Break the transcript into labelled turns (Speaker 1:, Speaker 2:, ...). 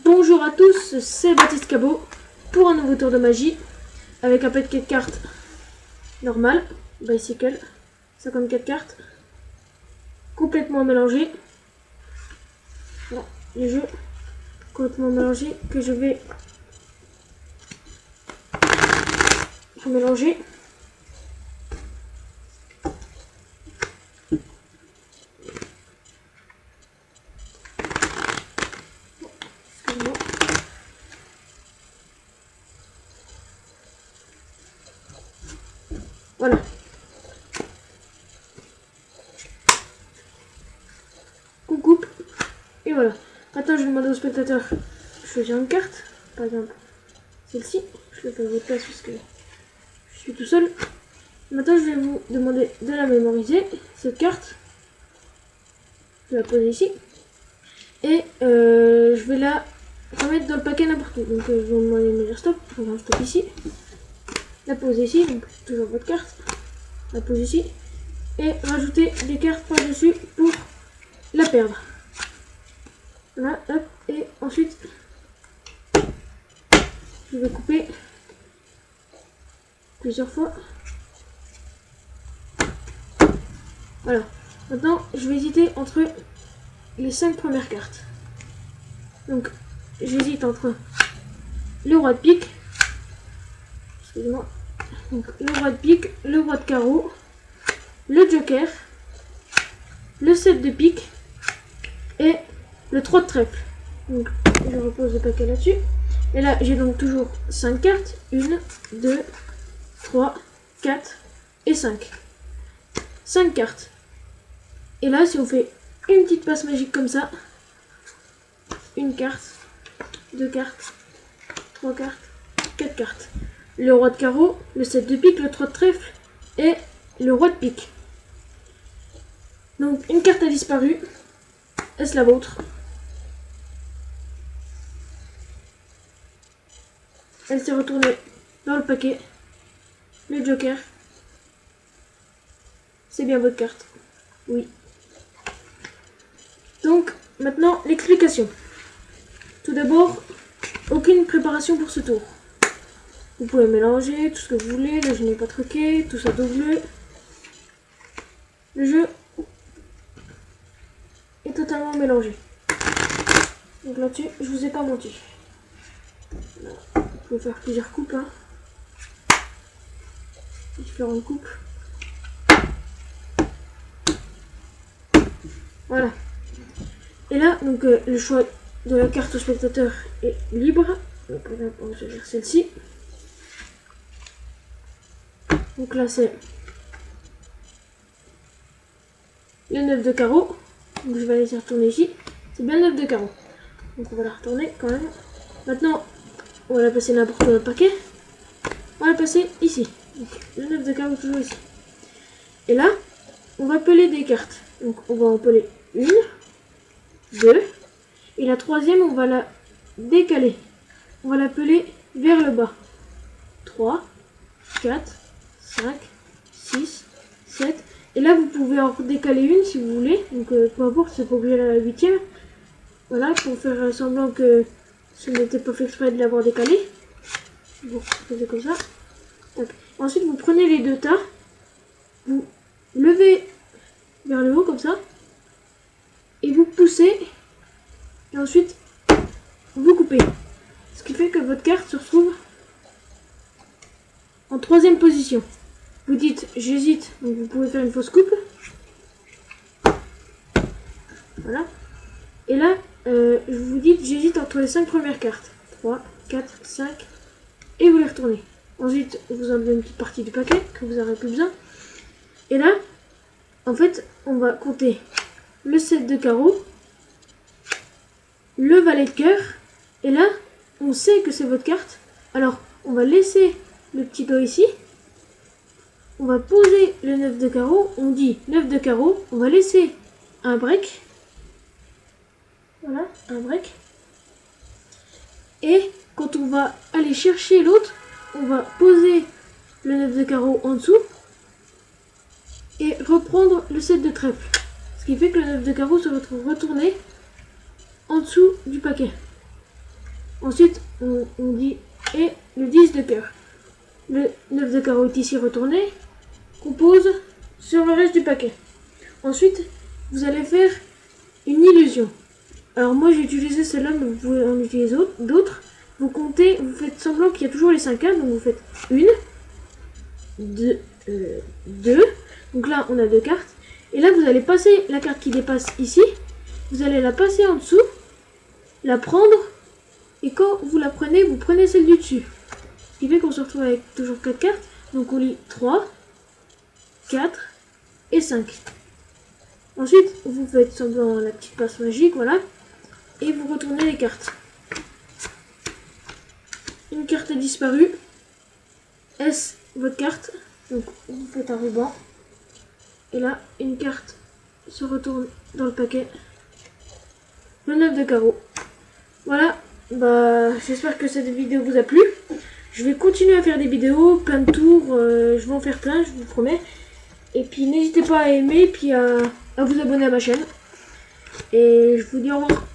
Speaker 1: Bonjour à tous, c'est Baptiste Cabot pour un nouveau tour de magie avec un paquet de cartes normal, Bicycle, 54 cartes, complètement mélangées. Voilà, les jeux complètement mélangés que je vais mélanger. Voilà. On coupe. Et voilà. Maintenant, je vais demander au spectateur de choisir une carte. Par exemple, celle-ci. Je le fais à votre place parce que je suis tout seul. Maintenant, je vais vous demander de la mémoriser. Cette carte. Je vais la poser ici. Et je vais la remettre dans le paquet n'importe où. Donc, je vais vous demander de me dire stop. Je vais stop ici. La poser ici. Donc, toujours votre carte. La poser ici. Et rajouter des cartes par-dessus pour la perdre. Voilà, hop, et ensuite je vais couper plusieurs fois. Voilà, maintenant je vais hésiter entre les 5 premières cartes. Donc j'hésite entre le roi de pique, excusez-moi, donc le roi de pique, le roi de carreau, le joker, le 7 de pique et le 3 de trèfle. Donc je repose le paquet là-dessus. Et là j'ai donc toujours 5 cartes. 1, 2, 3, 4 et 5. 5 cartes. Et là si on fait une petite passe magique comme ça, une carte, 2 cartes, 3 cartes, 4 cartes. Le roi de carreau, le 7 de pique, le 3 de trèfle et le roi de pique. Donc une carte a disparu. Est-ce la vôtre? Elle s'est retournée dans le paquet. Le joker. C'est bien votre carte. Oui. Donc, maintenant, l'explication. Tout d'abord, aucune préparation pour ce tour. Vous pouvez mélanger tout ce que vous voulez. Là, je n'ai pas truqué. Tout ça double. Le jeu est totalement mélangé. Donc là-dessus, je vous ai pas menti. Vous pouvez faire plusieurs coupes. Hein. Différentes coupes. Voilà. Et là, donc le choix de la carte au spectateur est libre. Donc là, on va faire celle-ci. Donc là, c'est le 9 de carreau. Donc je vais laisser retourner ici. C'est bien le 9 de carreau. Donc on va la retourner quand même. Maintenant, on va la passer n'importe où dans le paquet. On va la passer ici. Donc le 9 de carreau toujours ici. Et là, on va peler des cartes. Donc on va en peler une, 2. Et la troisième, on va la décaler. On va la peler vers le bas. 3, 4, 5, 6, 7. Et là, vous pouvez en décaler une si vous voulez. Donc peu importe, c'est pas obligé à la 8e. Voilà, pour faire semblant que ce n'était pas fait exprès de l'avoir décalé. Vous faites comme ça. Donc, ensuite, vous prenez les deux tas. Vous levez vers le haut comme ça. Et vous poussez. Et ensuite, vous coupez. Ce qui fait que votre carte se retrouve en 3e position. Vous dites j'hésite, donc vous pouvez faire une fausse coupe. Voilà. Et là, je vous dis j'hésite entre les 5 premières cartes. 3, 4, 5. Et vous les retournez. Ensuite, vous enlevez une petite partie du paquet que vous n'aurez plus besoin. Et là, en fait, on va compter le 7 de carreau, le valet de cœur. Et là, on sait que c'est votre carte. Alors, on va laisser le petit doigt ici. On va poser le 9 de carreau. On dit 9 de carreau. On va laisser un break. Voilà, un break. Et quand on va aller chercher l'autre, on va poser le 9 de carreau en dessous. Et reprendre le 7 de trèfle. Ce qui fait que le 9 de carreau se retrouve retourné en dessous du paquet. Ensuite, on dit et le 10 de cœur. Le 9 de carreau est ici retourné, compose sur le reste du paquet. Ensuite, vous allez faire une illusion. Alors moi j'ai utilisé celle-là, mais vous pouvez en utiliser d'autres. Vous comptez, vous faites semblant qu'il y a toujours les 5 cartes, donc vous faites 1, 2, 2. Donc là on a 2 cartes. Et là vous allez passer la carte qui dépasse ici, vous allez la passer en dessous, la prendre, et quand vous la prenez, vous prenez celle du dessus. Ce qui fait qu'on se retrouve avec toujours 4 cartes. Donc on lit 3, 4 et 5. Ensuite, vous faites semblant la petite passe magique, voilà. Et vous retournez les cartes. Une carte a disparu. Est-ce votre carte? Donc vous faites un ruban. Et là, une carte se retourne dans le paquet. Le 9 de carreau. Voilà. Bah, j'espère que cette vidéo vous a plu. Je vais continuer à faire des vidéos, plein de tours. Je vais en faire plein, je vous promets. Et puis n'hésitez pas à aimer, puis à vous abonner à ma chaîne. Et je vous dis au revoir.